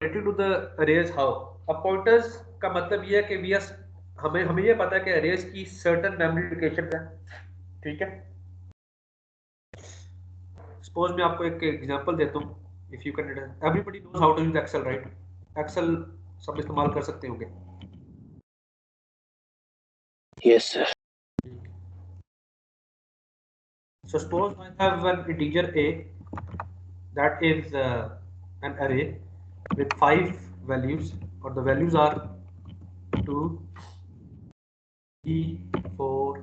related to the arrays how? अब pointers का मतलब ये है कि we are हमें ये पता है कि arrays की certain memory location है, ठीक है। Suppose मैं आपको एक example देता हूँ, if you can, everybody knows how to use Excel, right? Excel सब इस्तेमाल कर सकते होंगे। Yes, sir. So suppose I have an integer a that is an array with 5 values, or the values are 2, 3, 4,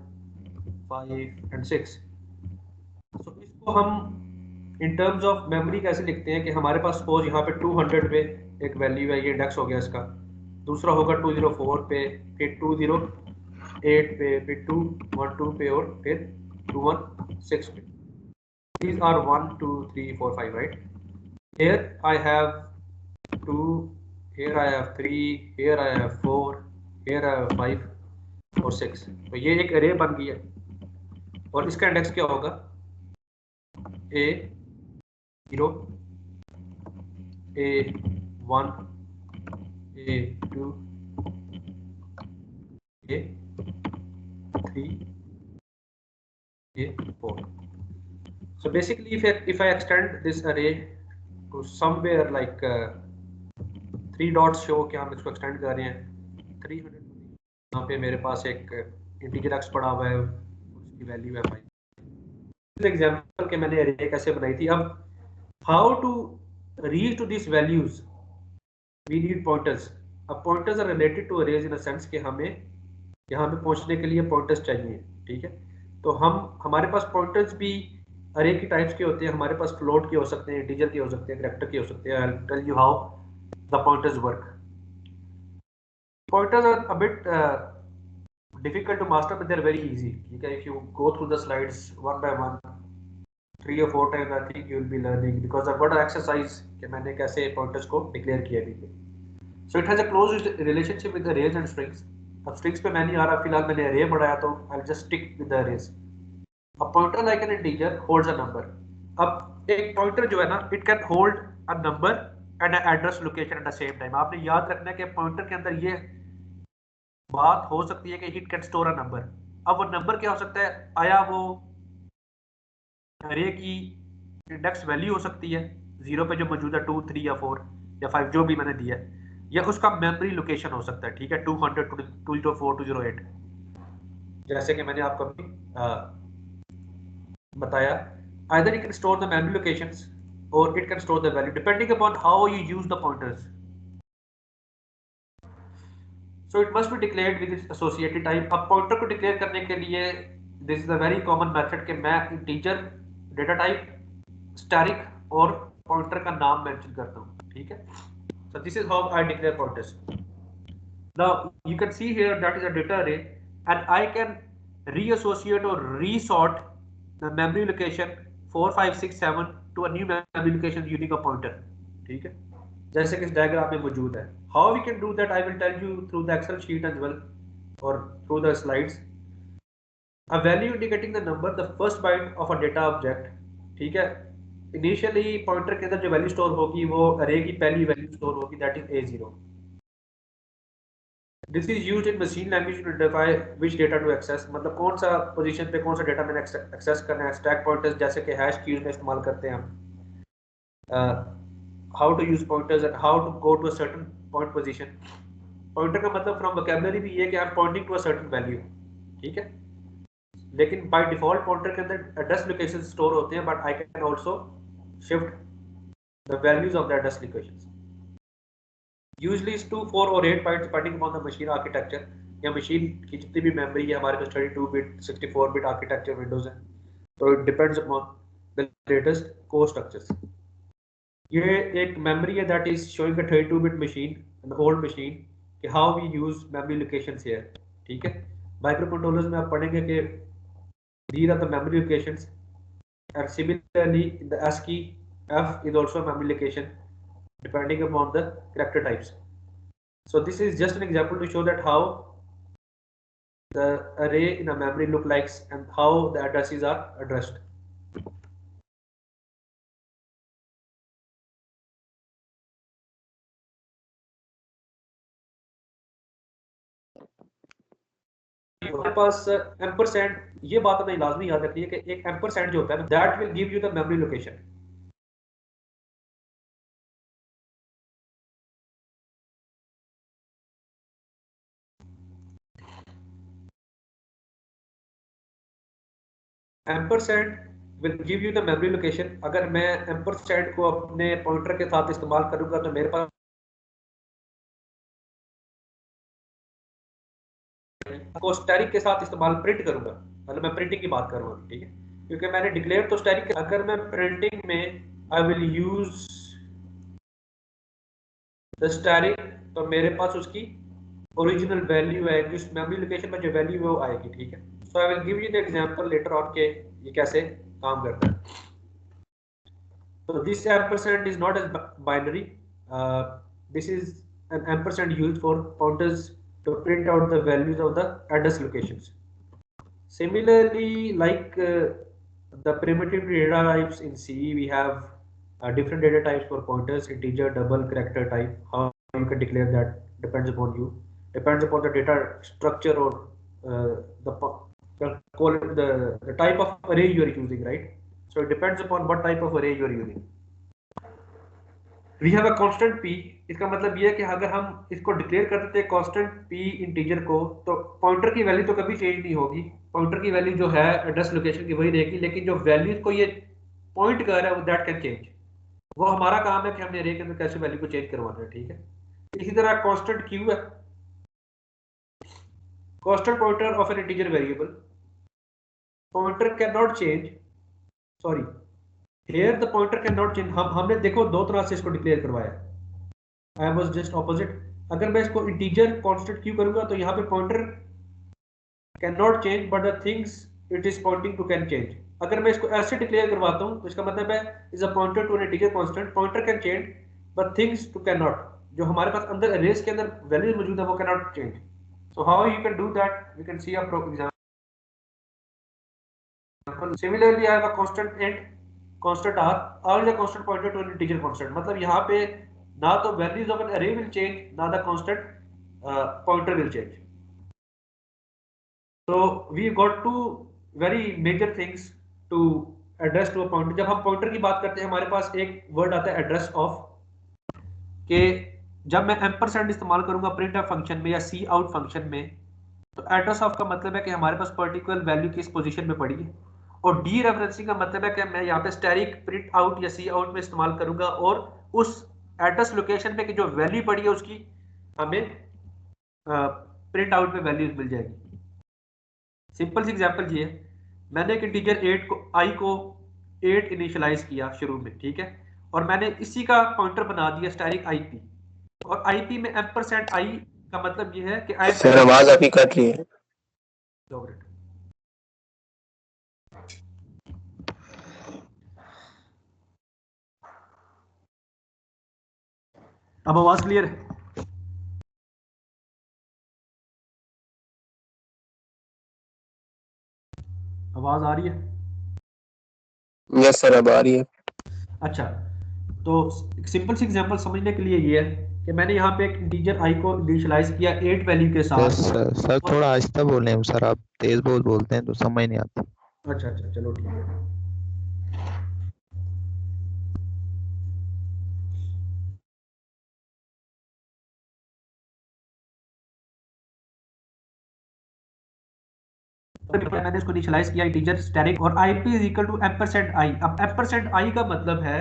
5 and 6। so इसको हम in terms of memory कैसे लिखते हैं कि हमारे पास suppose यहाँ पे 200 पे एक वैल्यू है, ये इंडेक्स हो गया इसका, दूसरा होगा 204 पे, फिर 208 पे, फिर 212 पे और फिर 216 पे। These are 1, 2, 3, 4, 5, right? Here I have 2, here I have 3, here I have 4, here I have 5 और 6। तो ये एक array बन गई है और इसका इंडेक्स क्या होगा? A0, A1, A2, A3, A4। So basically if I extend this array to somewhere like 3 dots show कि हम इसको extend कर रहे हैं 300, यहाँ पे मेरे पास एक इंटीजर x पड़ा हुआ है, उसकी वैल्यू है 5। एग्जांपल के मैंने array कैसे बनाई थी। अब how to reach to these values, we need pointers। अब pointers are related to arrays in a sense कि हमें यहाँ पे पहुंचने के लिए pointers चाहिए, ठीक है। तो हमारे पास pointers भी array की टाइप्स के होते हैं, हमारे पास float के हो सकते हैं, integer के हो सकते हैं, character के हो सकते हैं। I'll tell you how the pointers work। Pointers are a bit difficult to master, but they're very easy, ठीक है। if you go through the slides one by one 3 or 4 times, I think you will be learning, because I've got an exercise कि मैंने कैसे pointers को declare किया है। So it has a close relationship with the arrays and strings। अब strings पे मैं नहीं आ रहा, फिलहाल मैंने array बढ़ाया तो I'll just stick with the arrays। A pointer like an integer holds a number। अब एक pointer जो है ना, it can hold a number and an address location at the same time। आपने याद रखना है कि pointer के अंदर ये बात हो सकती है कि it can store a number। अब वो number क्या हो सकता है? आया वो array की इंडेक्स वैल्यू हो सकती है 0 पे जो मौजूद है, 2, 3 या 4 या 5 जो भी मैंने दिया है, या उसका मेमोरी लोकेशन हो सकता है, ठीक है। 200, 204, 208 जैसे कि मैंने आपको अभी बताया। either it can store the memory locations or it can store the value depending upon how you use the pointers। so it must be declared with its associated type। अब pointer को declare करने के लिए this is a very common method कि मैं integer data type static और pointer का नाम मेंशन करता हूँ, ठीक है। so this is how I declare pointers। now you can see here that is a data array and I can reassociate or resort the memory location 4, 5, 6, 7 to a new memory location using a pointer, ठीक है, जैसे कि इस diagram में मौजूद है। how we can do that I will tell you through the Excel sheet as well or through the slides। a value indicating the number, the first byte of a data object, ठीक है। Initially pointer के अंदर जो value store होगी वो array की पहली value store होगी, that is A0। This is used in machine language to identify which data to access, मतलब कौन सा पोजीशन पे कौन सा डेटा मैंने एक्सेस करना है। स्टैक पॉइंटर्स जैसे कि हैश कीज में इस्तेमाल करते हैं हम। How to use pointers and how to go to a certain point position. Pointer का मतलब फ्रॉम वोकैबुलरी भी ये कि I am pointing to a certain value, ठीक है। लेकिन बाय डिफॉल्ट पॉइंटर के अंदर एड्रेस लोकेशन स्टोर होते हैं, but I can also shift the values of the address locations। Usually is 2, 4 or 8 bytes depending upon the machine architecture या machine की जितनी भी memory है। हमारे पास 32 bit 64 bit architecture windows है, तो it depends upon the latest core structures। ये एक memory है that is showing a 32 bit machine an old machine कि how we use memory locations here, ठीक है। microcontrollers में आप पढ़ेंगे कि these are the memory locations and similarly in the ASCII F is also a memory location depending upon the character types। so this is just an example to show that how the array in a memory look likes and how the addresses are addressed। हमारे पास ampersand, ये बात हमें लाजमी याद रखनी है कि एक एम्परसेंड जो होता है ना, that will give you the memory location. Ampersand will give you the memory location. अगर मैं एम्परसेंड को अपने पॉइंटर के साथ इस्तेमाल करूंगा तो मेरे पास को स्टैरिक के साथ इस्तेमाल प्रिंट करूंगा, मतलब मैं प्रिंटिंग की बात करूंगा, ठीक है, क्योंकि मैंने डिक्लेयर तो स्टैरिक। अगर मैं प्रिंटिंग में I will use the asterisk, तो मेरे पास उसकी ओरिजिनल वैल्यू आएगी, उस मेमोरी लोकेशन में जो वैल्यू है वो आएगी, ठीक है। So I will give you the example later on के ये कैसे काम करता है। So this ampersand is not as binary. This is an ampersand used for pointers to print out the values of the address locations. Similarly, like the primitive data types in C, we have different data types for pointers: integer, double, character type. How you can declare that depends upon you. Depends upon the data structure or the type of array you are using, right? So it depends upon what type of array you are using. We have a constant P. इसका मतलब ये है कि अगर हम इसको declare कर देते हैं कांस्टेंट पी इंटीजर को, तो पॉइंटर की वैल्यू तो कभी चेंज नहीं होगी। पॉइंटर की वैल्यू जो है एड्रेस लोकेशन की वही रहेगी, लेकिन जो वैल्यू को ये पॉइंट कर रहा है वो दैट कैन चेंज। वो हमारा काम है कि हमने अरे के अंदर कैसे वैल्यू को चेंज करवाना है, ठीक है। इसी तरह कांस्टेंट क्यू है, constant pointer of N integer variable. Pointer can not change, sorry, here the pointer can not change. हमने देखो दो तरह से इसको डिक्लेयर करवाया, आई वाज जस्ट ऑपोजिट। अगर मैं इसको इंटीजर कांस्टेंट क्यू करूंगा तो यहाँ पे pointer can not change but the things it is pointing to can change. अगर मैं इसको ऐसे डिक्लेयर करवाता हूँ तो इसका मतलब है is a pointer to an integer constant, pointer can change but things to can not. जो हमारे पास अंदर अरेज के अंदर वैल्यूज मौजूद है वो can not change. So how you can do that, we can see a example. Similarly, I have a constant int, constant r is a constant pointer to an integer constant. मतलब यहाँ पे ना तो values of an array will change, ना the constant pointer will change. So we got two very major things to address to a pointer. जब हम pointer की बात करते हैं हमारे पास एक word आता है address of, के जब मैं एम्परसेंड इस्तेमाल करूंगा प्रिंट फंक्शन में या सी आउट फंक्शन में, तो एड्रेस ऑफ का मतलब है कि हमारे पास पर्टिकुलर वैल्यू किस पोजीशन में पड़ी है। और डी रेफरेंसिंग का मतलब है कि मैं यहाँ पे स्टैरिक प्रिंट आउट या सी आउट में इस्तेमाल करूंगा और उस एड्रेस लोकेशन पे की जो वैल्यू पड़ी है उसकी हमें प्रिंट आउट में वैल्यूज मिल जाएगी। सिंपल सी एग्जांपल ये है, मैंने एक इंटीजर 8 को आई को 8 इनिशियलाइज किया शुरू में, ठीक है, और मैंने इसी का पॉइंटर बना दिया स्टैरिक आईपी। और आईपी में एम्परसेंड आई का मतलब ये है कि आई सर आवाज आपकी कट रही है। अब आवाज क्लियर है? आवाज आ रही है? यस सर अब आ रही है। अच्छा, तो सिंपल सी एग्जांपल समझने के लिए ये है कि मैंने यहाँ पे एक इंटीजर आई को इनिशियलाइज किया 8 वैल्यू के साथ। यस सर, सर थोड़ा आहिस्ता बोल रहे हैं सर, आप तेज बहुत बोलते हैं तो समझ नहीं आती। अच्छा अच्छा, चलो ठीक है। मैंने इसको इनिशियलाइज किया इंटीजर स्टैरिक और IP is equal to ampersand I. अब एम्परसेंड आई का मतलब है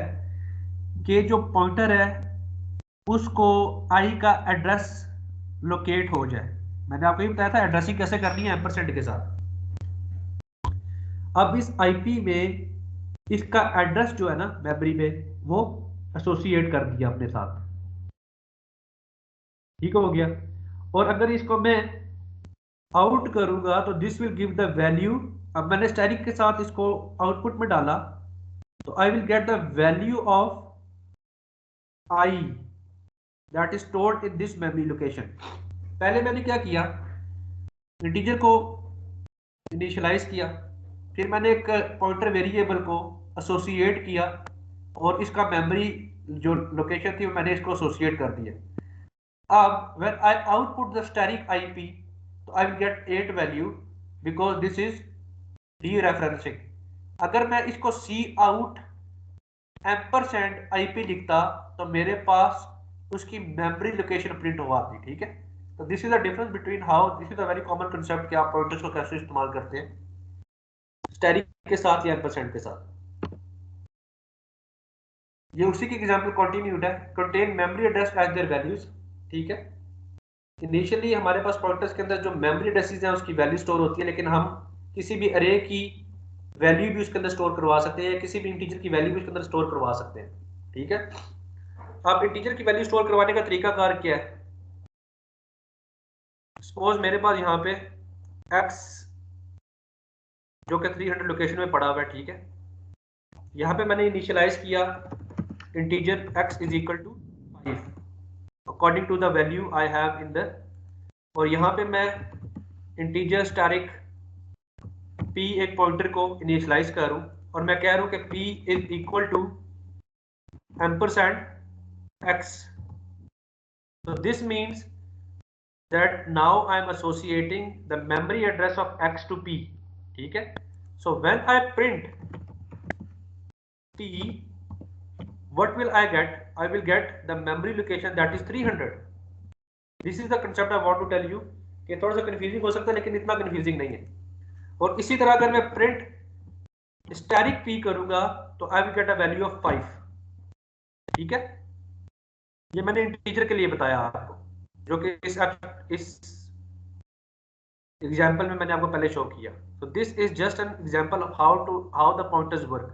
कि जो पॉइंटर है उसको आई का एड्रेस लोकेट हो जाए। मैंने आपको ये बताया था एड्रेसिंग कैसे करनी है एम्परसेंड के साथ। अब इस आईपी में इसका एड्रेस जो है ना मेमोरी में वो एसोसिएट कर दिया अपने साथ, ठीक हो गया। और अगर इसको मैं आउट करूंगा तो this will give the value. अब मैंने स्टैरिक के साथ इसको आउटपुट में डाला तो I will get the value of I that is stored in this memory location. पहले मैंने क्या किया, इंटीजर को इनिशियलाइज किया, फिर मैंने एक पॉइंटर वेरिएबल को एसोसिएट किया और इसका मेमोरी जो लोकेशन थी मैंने इसको एसोसिएट कर दिया। अब when I output the asterisk IP तो I will get 8 value because this is dereferencing. अगर मैं इसको सी आउट एम्परसेंड आईपी लिखता तो मेरे पास उसकी मेमोरी लोकेशन प्रिंट हुआ आती, ठीक है। तो this is the difference between how, this is a very common concept कि आप पॉइंटर्स को कैसे इस्तेमाल करते हैं, स्टैरिक के साथ या एम्परसेंड के साथ। ये उसी की एग्जांपल कंटिन्यूड है, contain memory address as their values, ठीक है। इनिशियली हमारे पास पॉइंटर्स के अंदर जो मेमोरी एड्रेसेस हैं उसकी वैल्यू स्टोर होती है, लेकिन हम किसी भी अरे की वैल्यू भी उसके अंदर स्टोर करवा सकते हैं या किसी भी इंटीजर की वैल्यू भी उसके अंदर स्टोर करवा सकते हैं, ठीक है। आप इंटीजर की वैल्यू स्टोर करवाने का तरीका कार क्या है? सपोज मेरे पास यहाँ पे x जो कि 300 लोकेशन में पड़ा हुआ है, ठीक है। यहाँ पे मैंने इनिशियलाइज किया integer x is equal to 5 according to the value I have in the, और यहाँ पे मैं इंटीजर स्टैरिक p एक पॉइंटर को इनिशियलाइज करूँ और मैं कह रहा हूँ कि p is equal to ampersand x। So this means that now I am associating the memory address of x to p, ठीक है। So when I print t, what will I get? I will get the memory location that is 300. This is the concept I want to tell you कि थोड़ा सा confusing हो सकता है लेकिन इतना कंफ्यूजिंग नहीं है। और इसी तरह अगर मैं प्रिंट स्टैरिक p करूंगा तो I will get a value of 5, ठीक है। ये मैंने इंटीजर के लिए बताया आपको, जो कि इस एग्जाम्पल में मैंने आपको पहले शो किया। तो this is just an example of how the pointers work.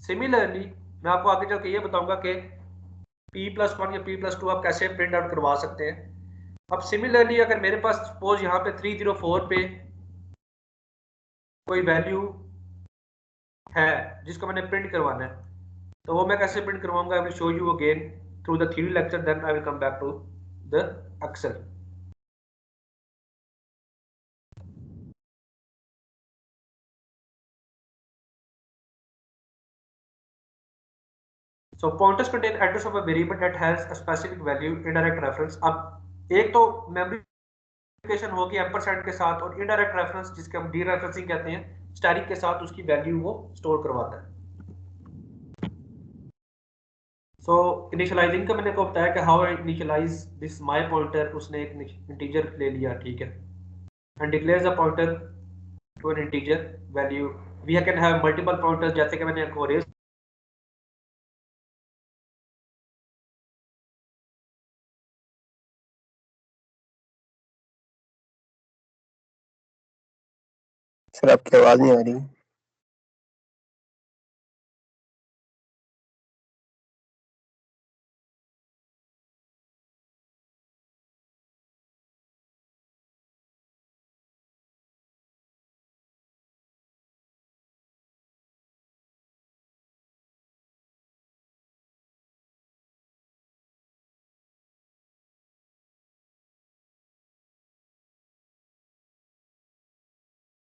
Similarly मैं आपको आगे चल के ये बताऊंगा कि p+1 या p+2 आप कैसे प्रिंट आउट करवा सकते हैं। अब सिमिलरली अगर मेरे पास सपोज यहाँ पे 304 पे कोई वैल्यू है जिसको मैंने प्रिंट करवाना है, तो वो मैं कैसे प्रिंट करवाऊंगा? I will show you again through the theory lecture, then I will come back to the Excel. So pointers contain address of a variable that has a specific value, indirect reference। अब एक तो memory location होगी ampersand के साथ, और indirect reference जिसके हम डीरेफरेंसिंग कहते हैं, स्टैरिक के साथ उसकी वैल्यू वो स्टोर करवाता है। सो इनिशियलाइजिंग का मैंने आपको बताया कि how initialise this my pointer, उसने एक इंटीजर ले लिया, ठीक है, and declares a pointer to an integer value. We can have multiple pointers, जैसे कि मैंने आपको रेस सर आपकी आवाज नहीं आ रही।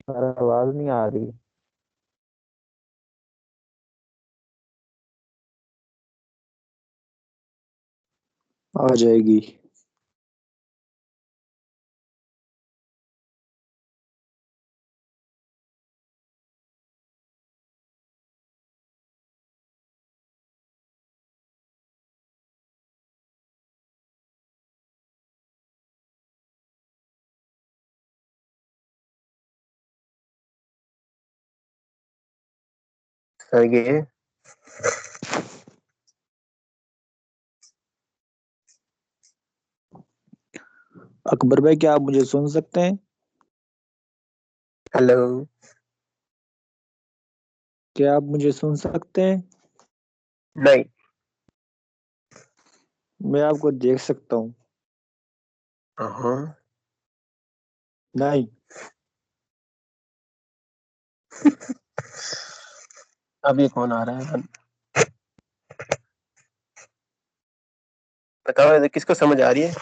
सर आवाज नहीं आ रही। आ जाएगी। सर ये अकबर भाई, क्या आप मुझे सुन सकते हैं? हेलो। क्या आप मुझे सुन सकते हैं? नहीं। मैं आपको देख सकता हूँ। हाँ। नहीं। अब ये कौन आ रहा है? बताओ ये किसको समझ आ रही है?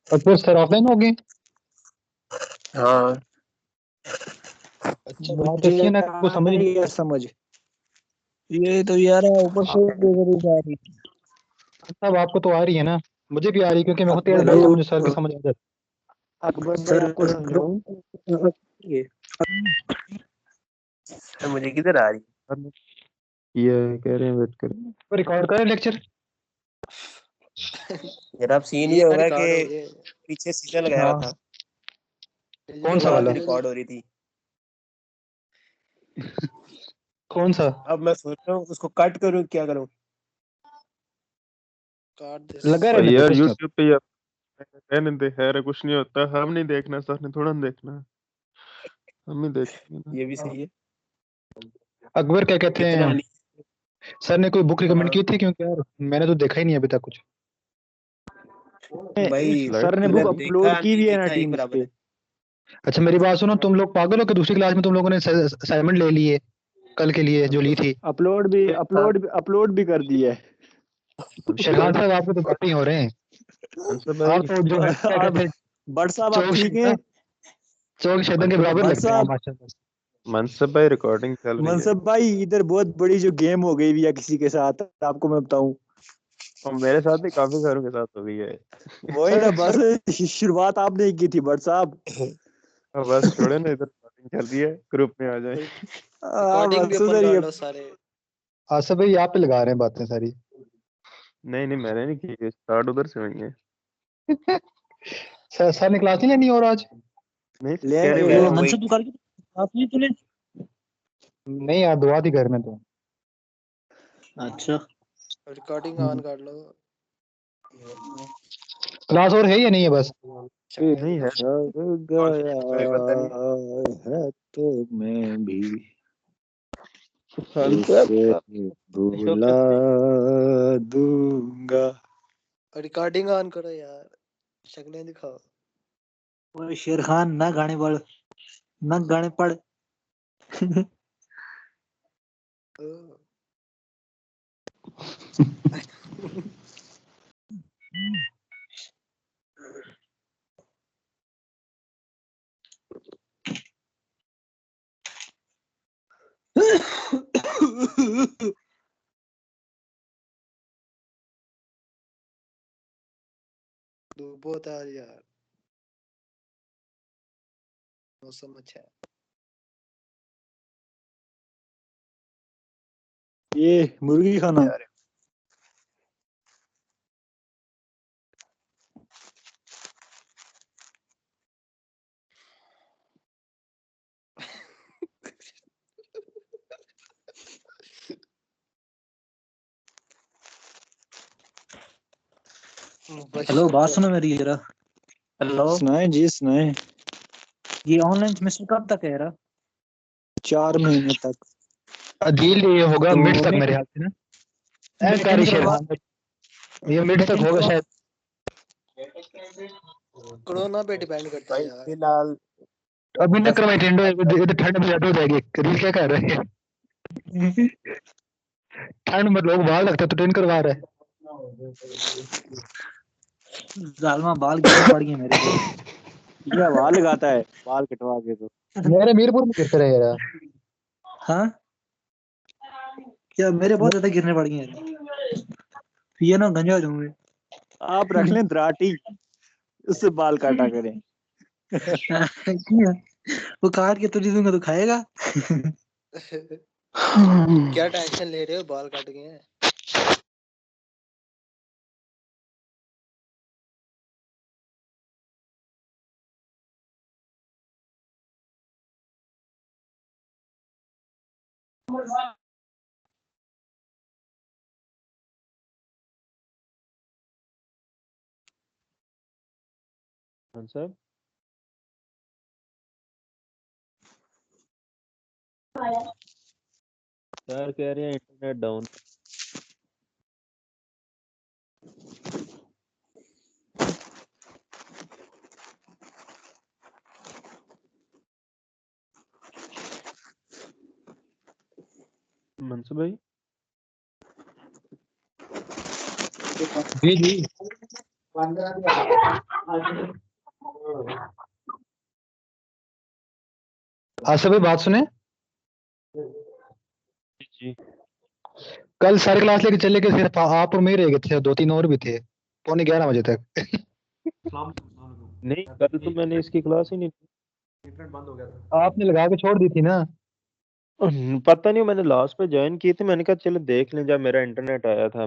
अकबर सर ऑफलाइन हो गए? हाँ। अच्छा बात मुझे ऐसी है ना, आ को समझ रही है समझ। ये तो यार ऊपर से बेगरी जा रही है। सब आपको तो आ रही है ना। मुझे भी आ रही क्योंकि मैं खुद तेज हेलो बोलता हूँ, मुझे सर की समझ आ जाती अकबर भाई सर आपको समझाऊं ये सर मुझे किधर आ रही है? ये कह रहे हैं वेट करें। है। रिकॉर्ड करें लेक्चर। यार अब सीन ये होगा कि रिकॉर्ड हो रही है। पीछे शीशा लगाया हुआ हाँ, था, कौन सा आवाज वाला? रिकॉर्ड हो रही थी। कौन सा? अब मैं सोच रहा हूँ उसको कट करूँ क्या करूँ। काट दे लगा और रहने दो, यार कुछ नहीं यूट्यूब पे यार रहने दे, खैर कुछ नहीं होता, हम नहीं देखना, सर ने थोड़ा ना देखना, हम ही देखेंगे ना। ये भी सही है। होता। अकबर क्या कहते इतना हैं, नहीं। सर ने कोई बुक रिकमेंड हाँ की थी? क्योंकि यार मैंने तो देखा ही नहीं अभी तक कुछ। भाई, सर ने मैंने बुक अपलोड देखा की नहीं भी है ना देखा एक टीम्स बराबर पे। है। अच्छा मेरी बात सुनो, तुम लोग पागल हो कि दूसरी क्लास में तुम लोगों ने असाइनमेंट ले लिए कल के लिए जो ली थी? अपलोड भी कर दी है। शेरखान साहब आपके तो बातें ही हो रहे हैं। आंसर आप भाई। तो जो है क्या अब कहते हैं, बट साहब आप चौक ठीक हैं? शैतान, चौक शैतान के बराबर बट लगते हैं आप साहब, माशाल्लाह। मनसब भाई रिकॉर्डिंग चल रही है। मनसब भाई इधर बहुत बड़ी जो गेम हो गई भी है किसी के साथ, आपको मैं बताऊं। और मेरे साथ भी काफी सारों के साथ हो गई है। वही ना, सर बस सर शुरुआत आपने ही की थी बट साहब। अब बस छोड़े ना, इधर रिकॉर्डिंग चल रही है, ग्रुप में आ जाए। रिकॉर्डिंग भी बस ओपन उधर कर ये लो सारे। आसफ भाई आप पे लगा रहे हैं बातें सारी। नहीं नहीं, मैंने नहीं की, स्टार्ट उधर से हुई है। सर ने क्लास नहीं लेनी और आज? नहीं ले कह रहे मैं वेट वही मनसब तू कर आपने तूने। नहीं यार, दुआ थी घर में तो। अच्छा रिकॉर्डिंग ऑन कर लो। क्लास और है या नहीं है बस? शक्लें नहीं है। दिखाओ। सब कौन गया सी कोई पता नहीं। है तो मैं भी आंसर उसे भुला दूंगा। रिकॉर्डिंग ऑन करो यार, शक्लें दिखाओ। ओए शेर खान ना गाने पढ़, ना गाने पढ़। ओ, धूप बहुत आ रही है यार, मौसम अच्छा है। ये मुर्गी खाना। यार हेलो बशर बात तो सुनो मेरी जरा। हेलो सुनाए जी सुनाए। ये ऑनलाइन सेमेस्टर कब तक है? 4 महीने तक। डील ये होगा तो मिड तक मैं मेरे ख्याल से ना। अटेंड कारी शेर करवा, खान, ये मिड तक होगा शायद। कोरोना पे डिपेंड करता है भाई यार। फिलहाल अभी न 10 करवाई टेंडो, इधर ठंड में ज्यादा हो जाएगी। रील क्या कर रहे हैं? ठंड में लोग बाहर लगते तो ट्रेन करवा रहा है। जालमा बाल गिरने पड़ गए मेरे तो। ये हवा लगाता है बाल कटवा के तो। मेरे मीरपुर में गिरते रहे यार। हाँ क्या मेरे बहुत ज्यादा गिरने पड़ गए हैं। ये ना गंजा हो जाऊंगे। आप रख लें दराटी, उससे बाल काटा करें। क्यों? वो काट के तुझे दूंगा तो खाएगा। क्या टेंशन ले रहे हो, बाल काट गए हैं। आंसर सर कह रहे हैं इंटरनेट डाउन। मनसब भाई जी जी। आशा भाई बात सुने, जी। कल सारे क्लास लेके चले गए, सिर्फ आप और मैं रह गए थे, 2-3 और भी थे। 11:30 बजे तक। अस्सलाम वालेकुम। नहीं कल तो मैंने इसकी क्लास ही नहीं इंटरनेट बंद हो गया था। आपने लगा के छोड़ दी थी ना। पता नहीं मैंने लास्ट पे ज्वाइन की थी, मैंने कहा चलो देख लें, जब मेरा इंटरनेट आया था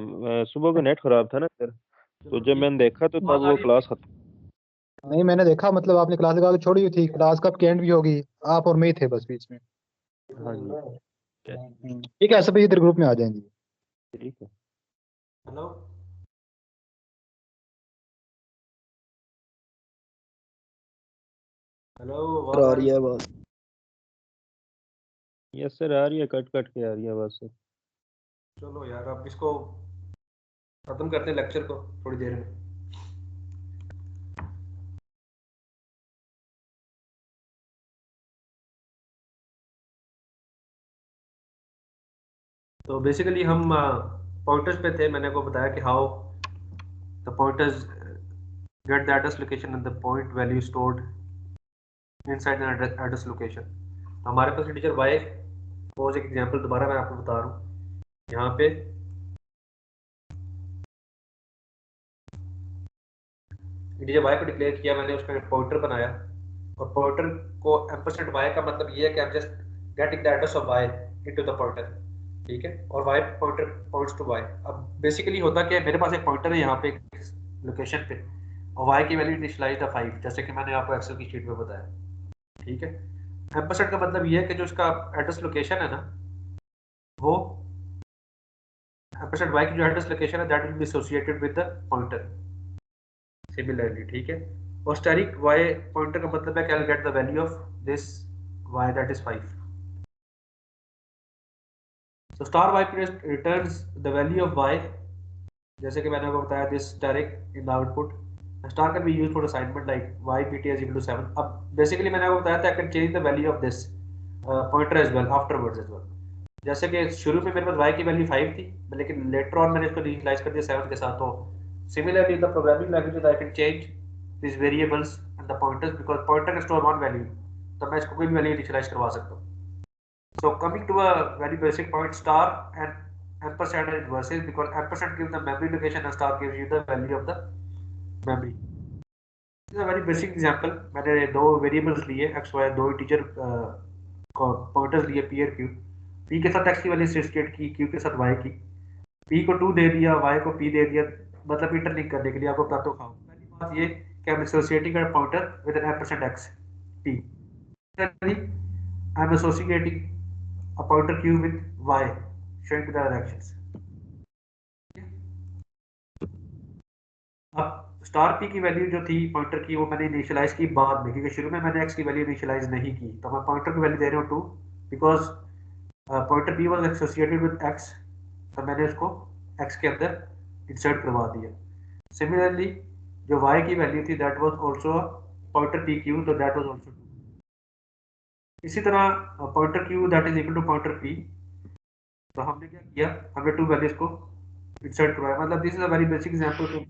सुबह को नेट खराब था ना फिर, तो चलो जब ठीक मैंने देखा तो आवाज तब आ वो रही क्लास खत्म। नहीं मैंने देखा, मतलब आपने क्लास लगा के छोड़ी हुई थी, क्लास कब की एंड भी होगी, आप और मैं ही थे बस बीच में। हाँ जी ठीक है, सभी इधर ग्रुप में आ जाएंगे। ठीक है। हेलो हेलो आवाज आ आ रही रही है है? बात। यस सर आ रही है, कट कट के आ रही है बस। चलो यार अब इसको खत्म करते हैं लेक्चर को थोड़ी देर में। तो बेसिकली हम पॉइंटर्स पे थे। मैंने आपको बताया कि how the pointers get the address location and the point value stored inside the address location. तो हमारे पास टीचर वाई सपोज एक एग्जांपल दोबारा मैं आपको बता रहा हूँ। यहाँ पे टीचर वाई को डिक्लेयर किया मैंने, उसका पॉइंटर बनाया और पॉइंटर को एम्परसेंट वाई का मतलब ये है कि I am just getting the address of Y into the pointer, ठीक है। और Y pointer points to Y. अब बेसिकली होता क्या है, मेरे पास एक पॉइंटर है यहाँ पे लोकेशन पे और वाई की वैल्यू इनिशियलाइज द 5 जैसे कि मैंने आपको एक्सेल की शीट में बताया, ठीक है। एम्परसेंट का मतलब ये है कि जो इसका एड्रेस लोकेशन है ना, वो एम्परसेंट वाई की जो एड्रेस लोकेशन है that will be associated with the pointer similarly, ठीक है। और स्टैटिक वाई पॉइंटर का मतलब है कि I will get the value of this Y that is 5। So star Y returns the value of Y, जैसे कि मैंने आपको बताया this direct in the output. Star can be used for assignment like Y pt is equal to 7। अब basically मैंने आपको बताया था I can change the value of this pointer as well afterwards as well. जैसे कि शुरू में मेरे पास y की वैल्यू 5 थी, लेकिन लेटर ऑन मैंने इसको इनिशियलाइज कर दिया 7 के साथ। तो similarly the programming languages I can change this variables and the pointers because pointer can store one value, तो मैं इसको कोई भी वैल्यू इनिशियलाइज करवा सकता हूँ। So coming to a very basic point, star and ampersand are inverses because ampersand gives the memory location and star gives you the value of the memory. This is a very basic example. मैंने दो variables लिए x y, दो integer pointers लिए p और q। p के साथ x की value associate की, q के साथ y की। p को 2 दे दिया, y को p दे दिया, मतलब इंटरलिंक करने के लिए आपको पता तो खाओ। पहली बात ये कि I'm associating a pointer with an ampersand x p. I'm associating a pointer q with y showing the directions। अब स्टार p की वैल्यू जो थी पॉइंटर की वो मैंने इनिशियलाइज की बाद में, क्योंकि शुरू में मैंने x की वैल्यू इनिशियलाइज नहीं की। तो मैं पॉइंटर की वैल्यू दे रहा हूँ 2 because pointer p was associated with x, तो मैंने उसको x के अंदर इंसर्ट करवा दिया। सिमिलरली जो y की वैल्यू थी that was also pointer pq, तो दैट वाज आल्सो 2। इसी तरह pointer q that is equal to pointer p, तो हमने क्या किया, हमने 2 वैल्यूज को इंसर्ट करवाया। मतलब this is a very basic example to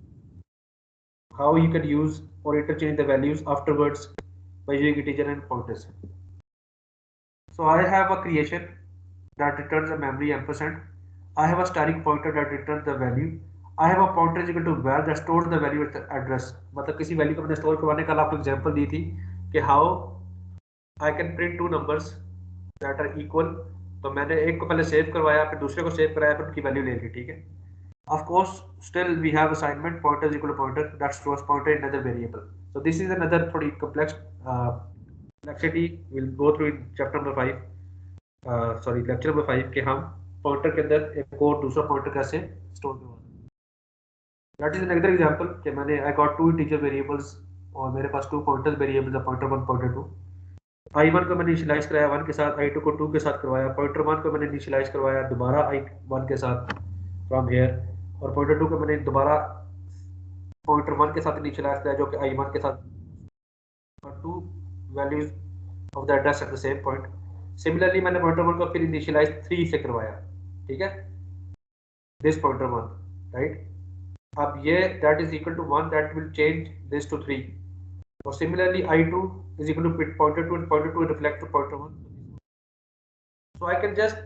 how you can use or interchange the values afterwards by using integer and pointers. So I have a creation that returns a memory ampersand. I have a static pointer that returns the value. I have a pointer is equal to var that stores the value at the address। मतलब किसी value को मैंने store करवाने का आपको example दी थी कि how I can print two numbers that are equal। तो मैंने एक को पहले सेव करवाया, फिर दूसरे को सेव कराया, फिर उनकी वैल्यू ले ली, ठीक है। Of course, still we have assignment pointer is equal to pointer that stores pointer in another variable. So this is another pretty complex complexity we'll go through in chapter number 5, sorry lecture number 5 कि हम pointer के अंदर एक और दूसरा pointer कैसे store करवाते हैं। That is another example कि मैंने I got two integer variables और मेरे पास two pointers variables है pointer 1 pointer 2। i1 को मैंने इनिशियलाइज कराया 1 के साथ, i2 को 2 के साथ करवाया, पॉइंटर 1 को मैंने इनिशियलाइज करवाया दोबारा i1 के साथ फ्रॉम हियर, और पॉइंटर 2 को मैंने दोबारा पॉइंटर 1 के साथ इनिशियलाइज किया जो कि i1 के साथ, और to values of the address at the same point. Similarly मैंने पॉइंटर 1 को फिर इनिशियलाइज 3 से करवाया, ठीक है, दिस पॉइंटर 1 राइट। अब ये that is equal to 1 that will change this to 3, और similarly i2 is equal to pointer 2 and pointer 2 reflect to pointer 1। So I can just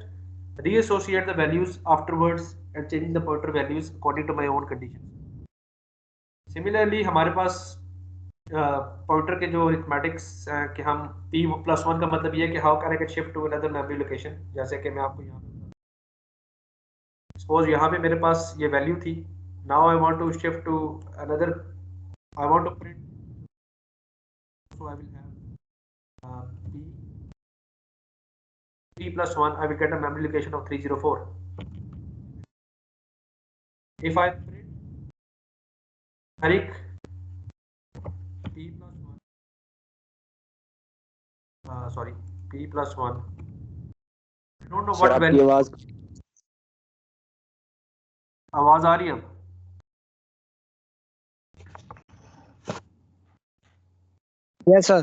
reassociate the values afterwards and changing the pointer values according to my own conditions। Similarly हमारे पास pointer के जो arithmetics कि हम p+1 का मतलब ये है कि how can I get shift to another memory location. जैसे कि मैं आपको यहाँ सपोज यहाँ पे मेरे पास ये वैल्यू थी, now I want to shift to another, I want to print, so I will have p+1, I will get a memory location of 304. If I print Eric p+1, sorry, p+1, I don't know sir what आपकी value, आवाज आ रही है? Yes sir.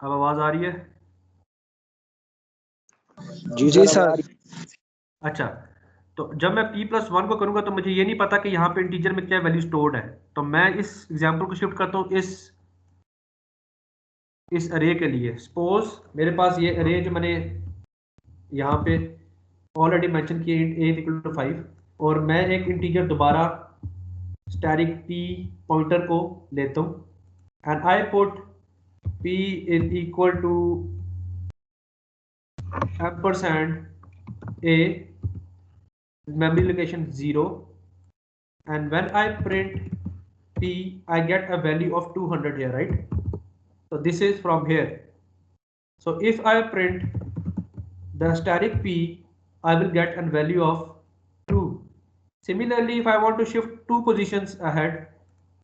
अब आवाज आ रही है? जी sir. अच्छा, तो जब मैं p+1 को करूंगा तो मुझे ये नहीं पता कि यहाँ पे इंटीजर में क्या वैल्यू स्टोर्ड है, तो मैं इस एग्जांपल को शिफ्ट करता हूँ इस अरे के लिए। सपोज मेरे पास ये अरे जो मैंने यहाँ पे ऑलरेडी मेंशन किया a = 5, और मैं एक इंटीजर दोबारा स्टैटिक p पॉइंटर को लेता हूँ and I put p = ampersand a memory location 0, and when I print p I get a value of 200 here, right? So this is from here. So if I print the static p, I will get a value of 2. Similarly, if I want to shift 2 positions ahead,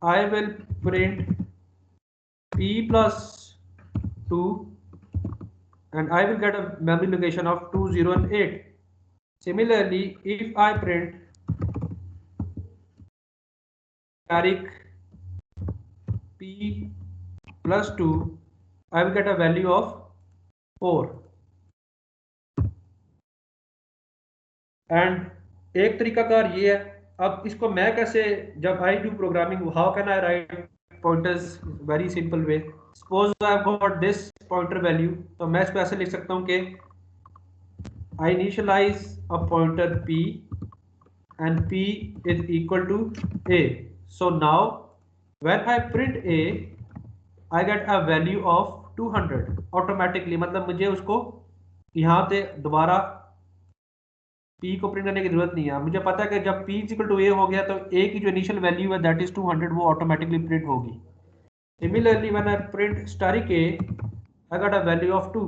I will print p+2 and I will get a memory location of 2, 0 and 8. Similarly, if I print static p+2, I will get a value of 4. And एक तरीकाकार ये है, अब इसको मैं कैसे, जब I do programming, how can I write pointers? Very simple way. Suppose I have got this pointer value, तो मैं इसको ऐसे लिख सकता हूँ कि I initialize a pointer p and p is equal to a. So now when I print a, I get a value of 200 automatically. मतलब मुझे उसको यहाँ पे दोबारा p को प्रिंट करने की जरूरत नहीं है। मुझे पता है कि जब p = a हो गया तो a की जो इनिशियल वैल्यू है दैट इज 200, वो ऑटोमेटिकली प्रिंट होगी। Similarly, when I print static a, I got a value of 2.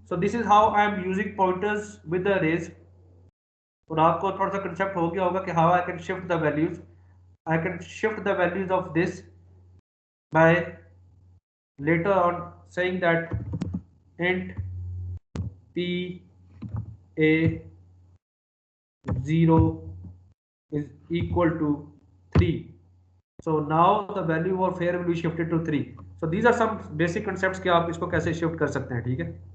So this is how I am using pointers with the arrays. और आपको थोड़ा सा कंसेप्ट हो गया होगा कि how I can shift the values. I can shift the values of this by later on saying that int p a 0 is equal to 3. So now the value of here will be shifted to 3. So these are some basic concepts कि आप इसको कैसे shift कर सकते हैं, ठीक है?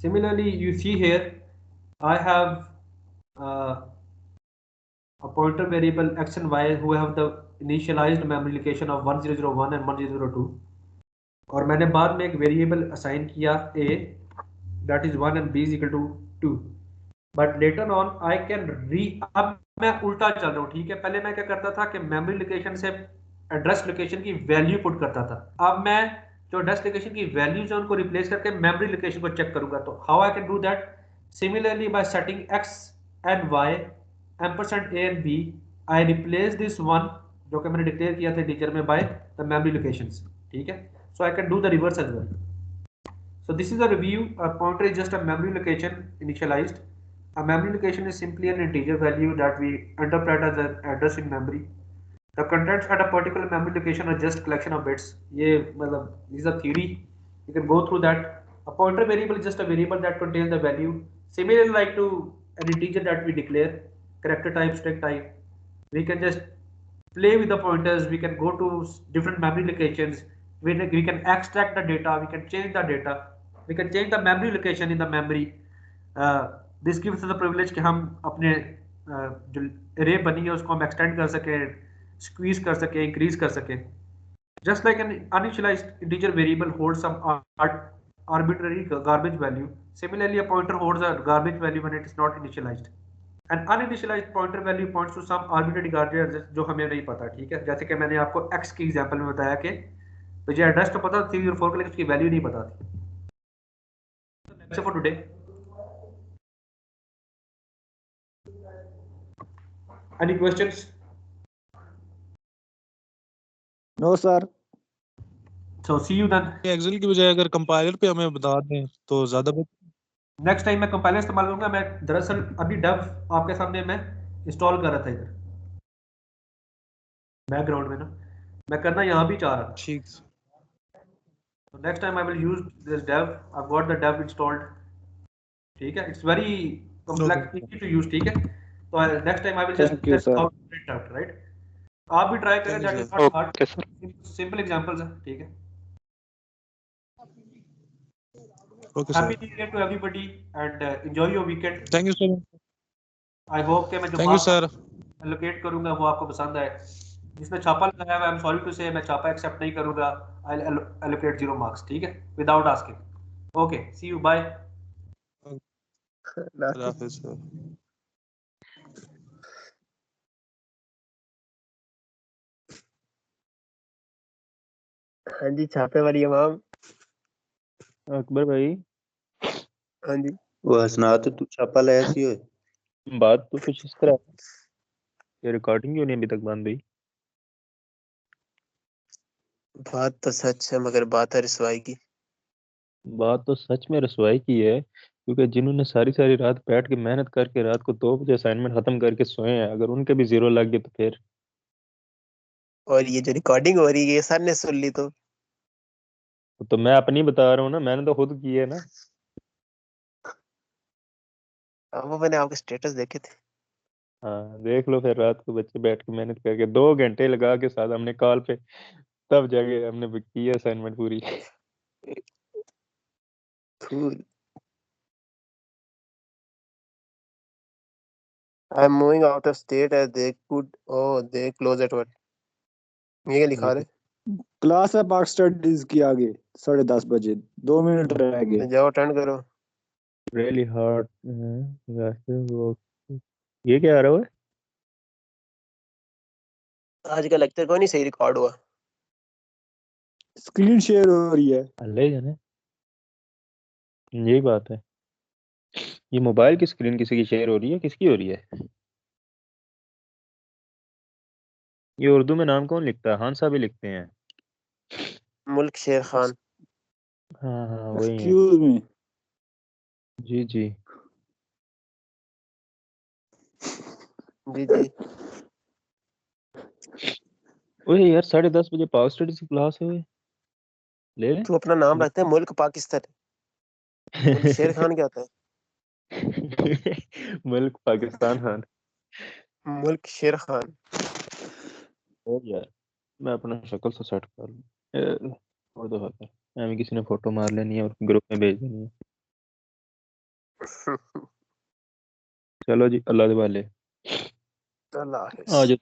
Similarly, you see here I have a pointer variable x and y who have the initialized memory location of 1001 and 1002, और मैंने बाद में एक वेरिएबल असाइन किया a that is 1 and b is equal to 2. But later on I can अब मैं उल्टा चल रहा हूँ, ठीक है? पहले मैं क्या करता था कि मेमोरी लोकेशन से एड्रेस लोकेशन की वैल्यू पुट करता था। अब मैं जो एड्रेस लोकेशन की वैल्यूज है उनको रिप्लेस करके मेमोरी लोकेशन को चेक करूंगा। तो how I can do that? Similarly bye setting x and y ampersand a and b, I replace this 1 जो कि मैंने डिक्लेयर किया था टीचर में बाय द मेमोरी लोकेशंस, ठीक है? So I can do the reverse as well. So this is a review. A pointer is just a memory location initialized. A memory location is simply an integer value that we interpret as an address in memory. The contents at a particular memory location are just collection of bits. ये मतलब this is a theory. You can go through that. A pointer variable is just a variable that contains the value. Similarly, like to an integer that we declare, character type, string type, we can just play with the pointers, we can go to different memory locations, we can extract the data, we can change the data, we can change the memory location in the memory. This gives us the privilege कि हम अपने जो array बनी है उसको हम extend कर सकें, squeeze कर सकें, increase कर सकें. Just like an uninitialized integer variable holds some arbitrary garbage value, similarly a pointer holds a garbage value when it is not initialized. An uninitialized pointer value points to some arbitrary garbage जो हमें नहीं पता, ठीक है. जैसे कि मैंने आपको x की एग्जांपल में बताया कि मुझे एड्रेस तो पता थी और 4 के लिए उसकी वैल्यू नहीं पता थी. That's it for today. Any questions? No sir. So see you then. Excel की बजाय अगर कंपाइलर पे हमें बता दें तो ज्यादा नेक्स्ट टाइम मैं कंपाइलर इस्तेमाल करूंगा. मैं दरअसल अभी डेव आपके सामने मैं इंस्टॉल कर रहा था इधर बैकग्राउंड में ना, मैं करना यहाँ भी चाह रहा था. ठीक. So next time I will use this dev. I've got the dev installed. ठीक है, it's very complex, easy to use. ठीक है, तो next time I will just Thank you, test sir. how to print out, right? आप भी try करें, that is not hard. Simple examples है, ठीक है. Okay Happy sir. New Year to everybody and enjoy your weekend. Thank you sir. I hope कि मैं जो thank you marks sir. allocate करूंगा वो आपको पसंद आए. जिसने छापा लगाया है, I'm sorry to say, मैं छापा एक्सेप्ट नहीं करूंगा. I'll allocate 0 marks, ठीक है, without asking. Okay, see you, bye. अल्लाह हाफिज़ सर. हाँ जी, छापे वाली इमाम. अकबर भाई, हाँ जी. वो हसना तो तू छापा लाया सी हो. बात तो कुछ इस तरह है, ये रिकॉर्डिंग क्यों नहीं अभी तक बंद हुई? बात तो सच है मगर बात है रसवाई की. बात तो सच में रसवाई की है, क्योंकि जिन्होंने सारी सारी रात बैठ के मेहनत करके रात को 2 बजे असाइनमेंट खत्म करके सोए हैं, अगर उनके भी 0 लग गए तो फिर और ये जो रिकॉर्डिंग हो रही है ये सर ने सुन ली तो मैं अपनी बता रहा हूँ ना, मैंने तो खुद की है ना. वो मैंने आपके स्टेटस देखे थे. हाँ देख लो, फिर रात को बच्चे बैठ के मेहनत करके 2 घंटे लगा के साथ हमने कॉल पे, तब जाके हमने की है असाइनमेंट पूरी. Cool. I'm moving out of state as they could. Oh, they close at what? ये क्या लिखा रहे? क्लास है पाक स्टडीज की आगे 10:30 बजे 2 मिनट रह गए। जाओ अटेंड करो। रियली हार्ड ये क्या आ रहा है? आज का लेक्चर कोई नहीं सही रिकॉर्ड हुआ। स्क्रीन शेयर हो रही है। अल्लाह जाने, यही बात है। ये मोबाइल की स्क्रीन किसी की शेयर हो रही है, किसकी हो रही है? ये उर्दू में नाम कौन लिखता है? खान साहब ही लिखते हैं। मुल्क शेर खान। हाँ हाँ वही है। Excuse me. जी जी जी जी। ओए यार 10:30 बजे पावर स्टडीज की क्लास है। ले ले तू अपना नाम रखता है मुल्क पाकिस्तान। मुल्क शेर खान क्या होता है? मुल्क पाकिस्तान खान। मुल्क शेर खान। और यार मैं अपना शक्ल से सेट कर लूं। और दफा कर, हमें किसी ने फोटो मार लेनी है और ग्रुप में भेज देनी है। चलो जी, अल्लाह वाले अल्लाह हाफिज़। आज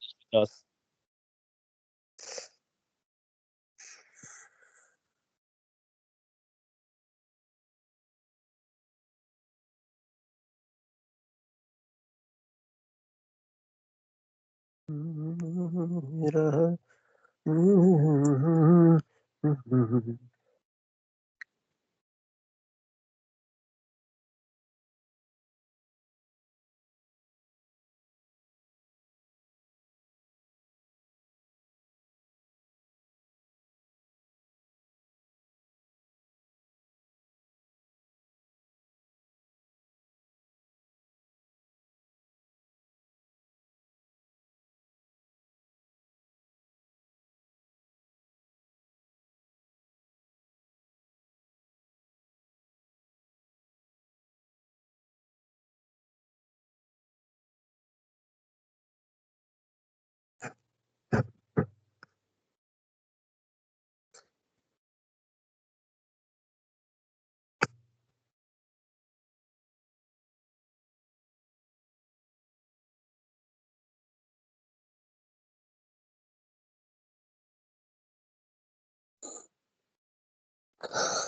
का